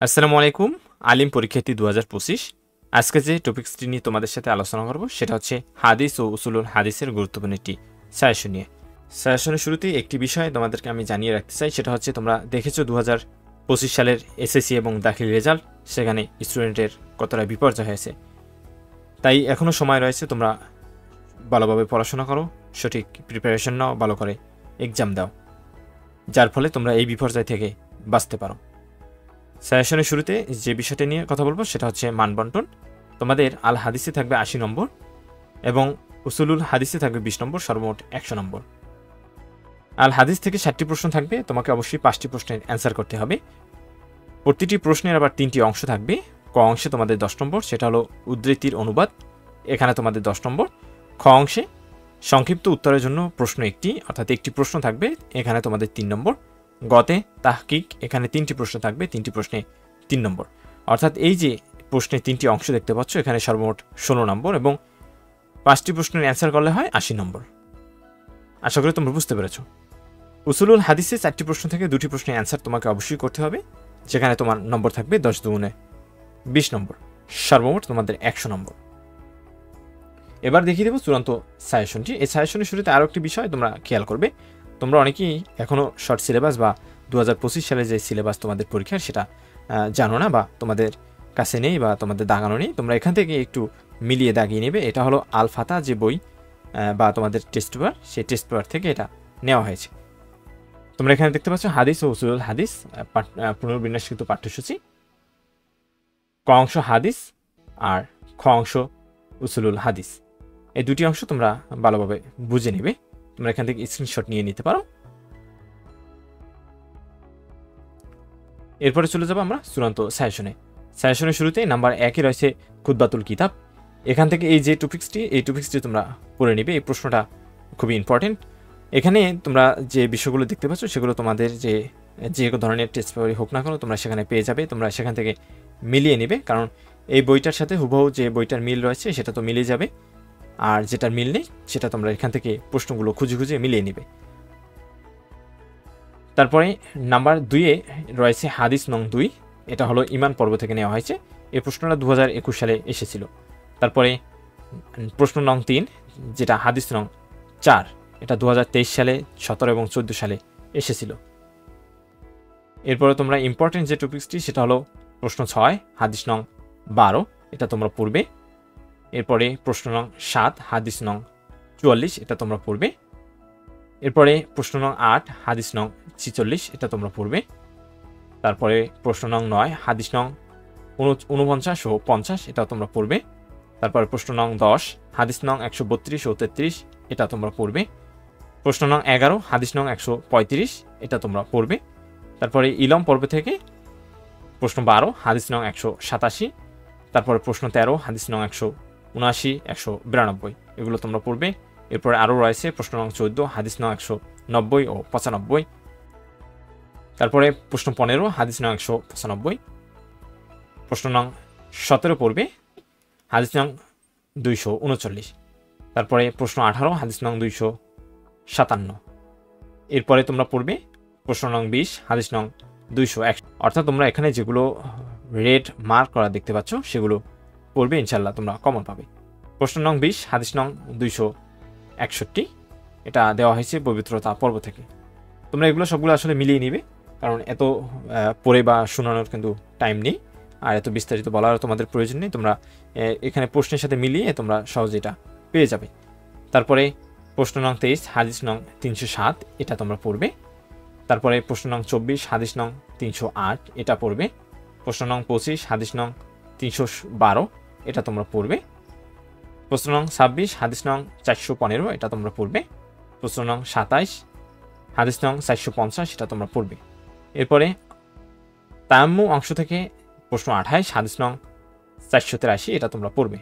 আসসালামু আলাইকুম। আলিম পরীক্ষার্থী ২০২৫। আজকে যে টপিক্সটি নিয়ে তোমাদের সাথে আলোচনা করব সেটা হচ্ছে হাদিস ও উসুলুল হাদিসের গুরুত্বপূর্ণ একটি সাজেশন নিয়ে। সাজেশনের শুরুতেই একটি বিষয় তোমাদেরকে আমি জানিয়ে রাখতে চাই, সেটা হচ্ছে তোমরা দেখেছো ২০২৫ সালের এসএসসি এবং দাখিল রেজাল্ট, সেখানে স্টুডেন্টের কতটা বিপর্যয় হয়েছে। তাই এখনও সময় রয়েছে, তোমরা ভালোভাবে পড়াশোনা করো, সঠিক প্রিপারেশন নাও, ভালো করে এক্সাম দাও, যার ফলে তোমরা এই বিপর্যয় থেকে বাঁচতে পারো। সাজেশনের শুরুতে যে বিষয়টা নিয়ে কথা বলবো সেটা হচ্ছে মানবন্টন। তোমাদের আল হাদিসে থাকবে ৮০ নম্বর এবং উসুলুল হাদিসে থাকবে ২০ নম্বর, সর্বমোট ১০০ নম্বর। আল হাদিস থেকে ৬০টি প্রশ্ন থাকবে, তোমাকে অবশ্যই ৫টি প্রশ্নের অ্যান্সার করতে হবে। প্রতিটি প্রশ্নের আবার ৩টি অংশ থাকবে। ক অংশে তোমাদের ১০ নম্বর, সেটা হলো উদ্ধৃতির অনুবাদ, এখানে তোমাদের ১০ নম্বর। খ অংশে সংক্ষিপ্ত উত্তরের জন্য প্রশ্ন একটি, অর্থাৎ একটি প্রশ্ন থাকবে, এখানে তোমাদের ৩ নম্বর। গতে তাহকিক, এখানে ৩টি প্রশ্ন থাকবে, ৩টি প্রশ্নে ৩ নম্বর। অর্থাৎ এই যে প্রশ্নের ৩টি অংশ দেখতে পাচ্ছ, এখানে সর্বমোট ১৬ নম্বর এবং ৫টি প্রশ্নের অ্যান্সার করলে হয় ৮০ নম্বর। আশা করি তোমরা বুঝতে পেরেছ। উসুলুল হাদিসে ৪টি প্রশ্ন থেকে ২টি প্রশ্নের অ্যান্সার তোমাকে অবশ্যই করতে হবে, যেখানে তোমার নম্বর থাকবে ১০ দুগুণে ২০ নম্বর, সর্বমোট তোমাদের ১০০ নম্বর। এবার দেখিয়ে দেবো চূড়ান্ত সাজেশনটি। এই সাজেশনের শুরুতে আরও একটি বিষয় তোমরা খেয়াল করবে, তোমরা অনেকেই এখনও শর্ট সিলেবাস বা ২০২৫ সালে যে সিলেবাস তোমাদের পরীক্ষার সেটা জানো না, বা তোমাদের কাছে নেই, বা তোমাদের দাগানো নেই। তোমরা এখান থেকে একটু মিলিয়ে দাগিয়ে নেবে। এটা হলো আল ফাতা যে বই বা তোমাদের টেস্ট পেপার, সেই টেস্ট পেপার থেকে এটা নেওয়া হয়েছে। তোমরা এখানে দেখতে পাচ্ছ হাদিস ও উসুলুল হাদিস পুনর্বিন্যাসকৃত পাঠ্যসূচি। ক অংশ হাদিস আর খ অংশ উসুলুল হাদিস, এই দুটি অংশ তোমরা ভালোভাবে বুঝে নিবে। তোমরা এখান থেকে স্ক্রিনশট নিয়ে নিতে পারো। এরপরে চলে যাবো আমরা চূড়ান্ত সাজেশনে। সাজেশনের শুরুতে নাম্বার ১-এ রয়েছে খুতবাতুল কিতাব। এখান থেকে এই যে টপিক্সটি তোমরা পড়ে নিবে। এই প্রশ্নটা খুবই ইম্পর্টেন্ট। এখানে তোমরা যে বিষয়গুলো দেখতে পাচ্ছ সেগুলো তোমাদের যে ধরনের টেস্ট পেপারই হোক না কেন তোমরা সেখানে পেয়ে যাবে। তোমরা সেখান থেকে মিলিয়ে নেবে, কারণ এই বইটার সাথে হুবহু যে বইটার মিল রয়েছে সেটা তো মিলে যাবে, আর যেটার মিল নেই সেটা তোমরা এখান থেকে প্রশ্নগুলো খুঁজে খুঁজে মিলিয়ে নেবে। তারপরে নাম্বার ২-এ রয়েছে হাদিস নং ২, এটা হলো ইমান পর্ব থেকে নেওয়া হয়েছে। এই প্রশ্নটা ২০২১ সালে এসেছিল। তারপরে প্রশ্ন নং ৩, যেটা হাদিস নং ৪, এটা ২০২৩ সালে, ১৭ এবং ১৪ সালে এসেছিল। এরপরে তোমরা ইম্পর্টেন্ট যে টপিক্সটি সেটা হলো প্রশ্ন ৬, হাদিস নং ১২, এটা তোমরা পড়বে। এরপরে প্রশ্ন নং ৭, হাদিস নং ৪৪, এটা তোমরা পড়বে। এরপরে প্রশ্ন নং ৮, হাদিস নং ৪৬, এটা তোমরা পড়বে। তারপরে প্রশ্ন নং ৯, হাদিস নং ৪৯ ও ৫০, এটা তোমরা পড়বে। তারপরে প্রশ্ন নং ১০, হাদিস নং ১৩২ ও ৩৩, এটা তোমরা পড়বে। প্রশ্ন নং ১১, হাদিস নং ১৩৫, এটা তোমরা পড়বে। তারপরে ইলম পর্ব থেকে প্রশ্ন ১২, হাদিস নং ১৮৭। তারপরে প্রশ্ন ১৩, হাদিস নং ১৭৯, ১৯২, এগুলো তোমরা পড়বে। এরপরে আরও রয়েছে প্রশ্ন নং ১৪, হাদিস নং ১৯০ ও ৯৫। তারপরে প্রশ্ন ১৫, হাদিস নং ১৯৫। প্রশ্ন নং ১৭ পড়বে, হাদিস নং ২৩৯। তারপরে প্রশ্ন ১৮, হাদিস নং ২৫৭। এরপরে তোমরা পড়বে প্রশ্ন নং ২০, হাদিস নং ২০১। অর্থাৎ তোমরা এখানে যেগুলো রেড মার্ক করা দেখতে পাচ্ছ সেগুলো পড়বে, ইনশাল্লাহ তোমরা কমন পাবে। প্রশ্ন নং ২০, হাদিস নং ২৬১, এটা দেওয়া হয়েছে পবিত্রতা পর্ব থেকে। তোমরা এগুলো সবগুলো আসলে মিলিয়ে নিবে, কারণ এত পড়ে বা শোনানোর কিন্তু টাইম নেই, আর এত বিস্তারিত বলার তোমাদের প্রয়োজন নেই। তোমরা এখানে প্রশ্নের সাথে মিলিয়ে তোমরা সহজে এটা পেয়ে যাবে। তারপরে প্রশ্ন নং ২৩, হাদিস নং ৩০৭, এটা তোমরা পড়বে। তারপরে প্রশ্ন নং ২৪, হাদিস নং ৩০৮, এটা পড়বে। প্রশ্ন নং ২৫, হাদিস নং ৩১২, এটা তোমরা পড়বে। প্রশ্ন নং ২৬, হাদিস নং ৪১৫, এটা তোমরা পড়বে। প্রশ্ন নং ২৭, হাদিস নং ৪৫০, এটা তোমরা পড়বে। এরপরে তায়াম্মু অংশ থেকে প্রশ্ন ২৮, হাদিস নং ৪৮৩, এটা তোমরা পড়বে।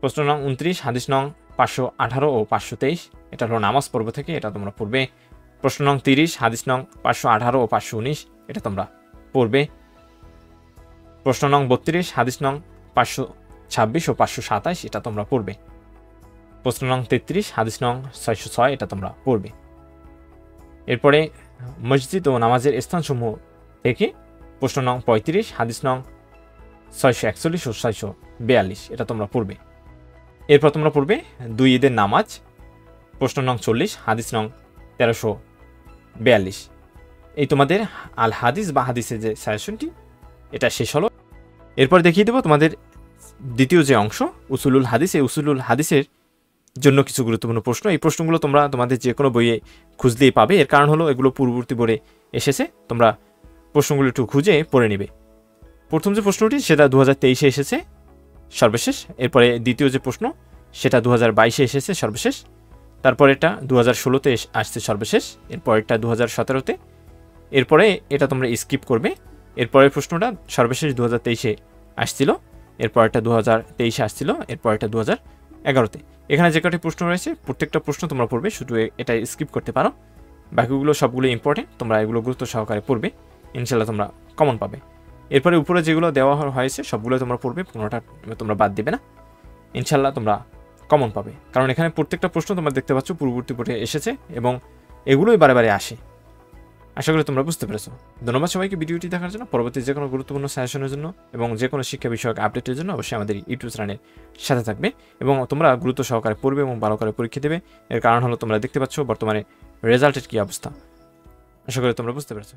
প্রশ্ন নং ২৯, হাদিস নং ৫১৮ ও ৫২৩, এটা হলো নামাজ পর্ব থেকে, এটা তোমরা পড়বে। প্রশ্ন নং ৩০, হাদিস নং ৫১৮ ও ৫১৯, এটা তোমরা পড়বে। প্রশ্ন নং ৩২, হাদিস নং ৫২৬ ও ৫২৭, এটা তোমরা পড়বে। প্রশ্ন নং ৩৩, হাদিস নং ৬০৬, এটা তোমরা পড়বে। এরপরে মসজিদ ও নামাজের স্থানসমূহ থেকে প্রশ্ন নং 35 হাদিস নং 641 ও 642 এটা তোমরা পড়বে। এরপর তোমরা পড়বে 2 ঈদের নামাজ, প্রশ্ন নং 40 হাদিস নং 1342। এই তোমাদের আল হাদিস বা হাদিসের যে সাজেশনটি এটা শেষ হলো। এরপর দেখিয়ে দেবো তোমাদের দ্বিতীয় যে অংশ উসুলুল হাদিস, এই উসুলুল হাদিসের জন্য কিছু গুরুত্বপূর্ণ প্রশ্ন। এই প্রশ্নগুলো তোমরা তোমাদের যে কোনো বইয়ে খুঁজলেই পাবে, এর কারণ হলো এগুলো পূর্ববর্তী বোর্ডে এসেছে, তোমরা প্রশ্নগুলো একটু খুঁজে পড়ে নেবে। প্রথম যে প্রশ্নটি সেটা 2023-এ এসেছে সর্বশেষ, এরপরে দ্বিতীয় যে প্রশ্ন সেটা 2022-এ এসেছে সর্বশেষ, তারপর এটা 2016-তে আসছে সর্বশেষ, এরপরেরটা 2017-তে, এরপরে এটা তোমরা স্কিপ করবে। এরপরের প্রশ্নটা সর্বশেষ 2023-এ আসছিল, এরপরেরটা 2023-এ আসছিল, এরপরেরটা 2011-তে। এখানে যে কটি প্রশ্ন রয়েছে প্রত্যেকটা প্রশ্ন তোমরা পড়বে, শুধু এটা স্কিপ করতে পারো, বাকিগুলো সবগুলো ইম্পর্টেন্ট, তোমরা এগুলো গুরুত্ব সহকারে পড়বে, ইনশাল্লাহ তোমরা কমন পাবে। এরপরে উপরে যেগুলো দেওয়া হয়েছে সবগুলো তোমরা পড়বে, কোনোটা তোমরা বাদ দেবে না, ইনশাল্লাহ তোমরা কমন পাবে। কারণ এখানে প্রত্যেকটা প্রশ্ন তোমরা দেখতে পাচ্ছ পূর্ববর্তী বোর্ডে এসেছে এবং এগুলোই বারে বারে আসে। আশা করি তোমরা বুঝতে পেরেছো। ধন্যবাদ সবাইকে ভিডিওটি দেখার জন্য। পরবর্তী যে কোনো গুরুত্বপূর্ণ সাজেশনের জন্য এবং যে কোনো শিক্ষা বিষয়ক আপডেটের জন্য অবশ্যই আমাদের ইউটিউব চ্যানেলের সাথে থাকবে এবং তোমরা গুরুত্ব সহকারে পড়বে এবং ভালো করে পরীক্ষা দেবে। এর কারণ হলো তোমরা দেখতে পাচ্ছ বর্তমানে রেজাল্টের কী অবস্থা। আশা করি তোমরা বুঝতে পেরেছো।